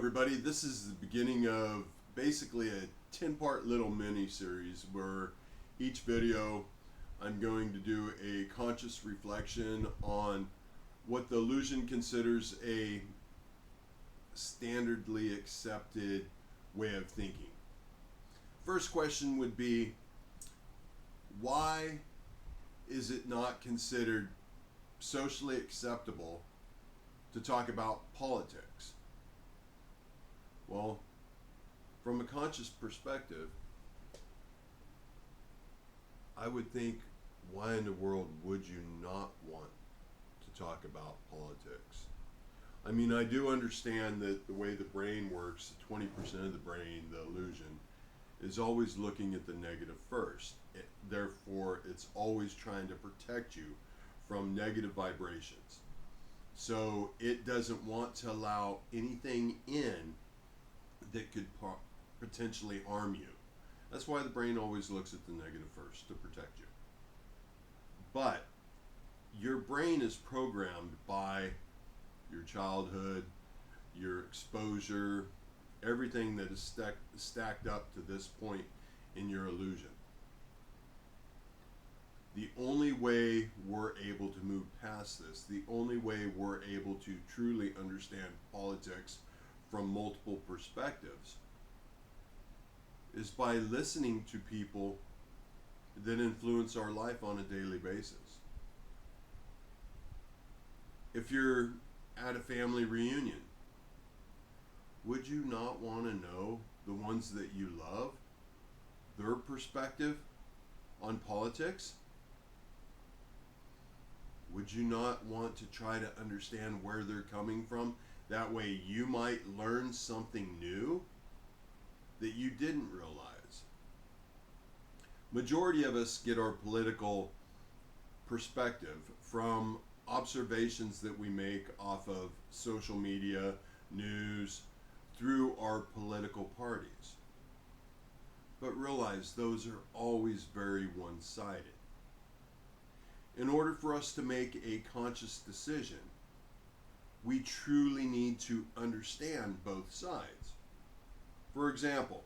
everybody. This is the beginning of basically a 10-part little mini-series where each video I'm going to do a conscious reflection on what the illusion considers a standardly accepted way of thinking. First question would be, why is it not considered socially acceptable to talk about politics? Well, from a conscious perspective, I would think, why in the world would you not want to talk about politics? I mean, I do understand that the way the brain works, 20% of the brain, the illusion, is always looking at the negative first. Therefore, it's always trying to protect you from negative vibrations. So it doesn't want to allow anything in that could potentially harm you. That's why the brain always looks at the negative first, to protect you. But your brain is programmed by your childhood, your exposure, everything that is stacked up to this point in your illusion. The only way we're able to move past this, the only way we're able to truly understand politics from multiple perspectives, is by listening to people that influence our life on a daily basis. If you're at a family reunion, would you not want to know the ones that you love, their perspective on politics? Would you not want to try to understand where they're coming from? That way you might learn something new that you didn't realize. Majority of us get our political perspective from observations that we make off of social media, news, through our political parties. But realize those are always very one-sided. In order for us to make a conscious decision, we truly need to understand both sides. For example,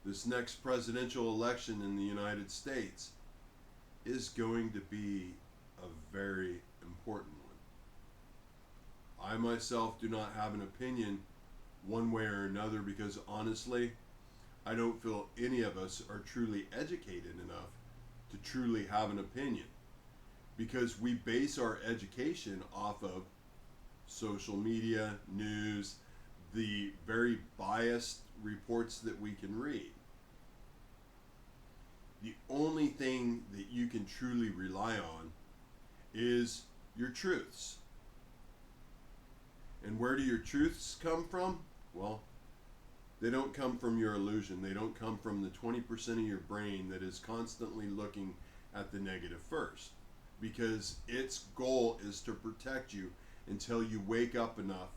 this next presidential election in the United States is going to be a very important one. I myself do not have an opinion one way or another because honestly, I don't feel any of us are truly educated enough to truly have an opinion, because we base our education off of social media, news, the very biased reports that we can read. The only thing that you can truly rely on is your truths. And where do your truths come from? Well, they don't come from your illusion. They don't come from the 20% of your brain that is constantly looking at the negative first, because its goal is to protect you until you wake up enough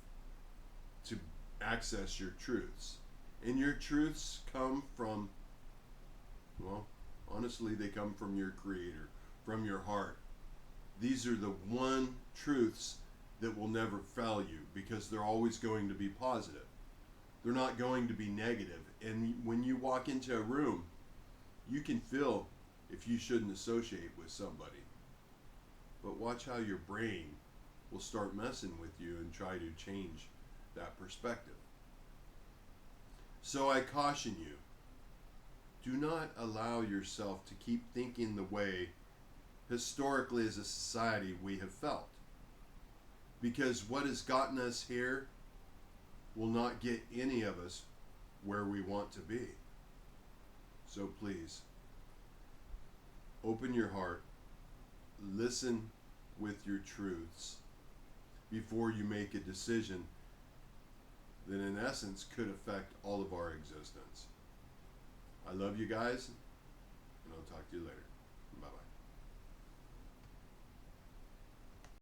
to access your truths. And your truths come from, well, honestly, they come from your Creator, from your heart. These are the one truths that will never fail you, because they're always going to be positive. They're not going to be negative. And when you walk into a room, you can feel if you shouldn't associate with somebody. But watch how your brain will start messing with you and try to change that perspective. So I caution you, do not allow yourself to keep thinking the way historically as a society we have felt. Because what has gotten us here will not get any of us where we want to be. So please, open your heart, listen with your truths before you make a decision that in essence could affect all of our existence. I love you guys, and I'll talk to you later. Bye-bye.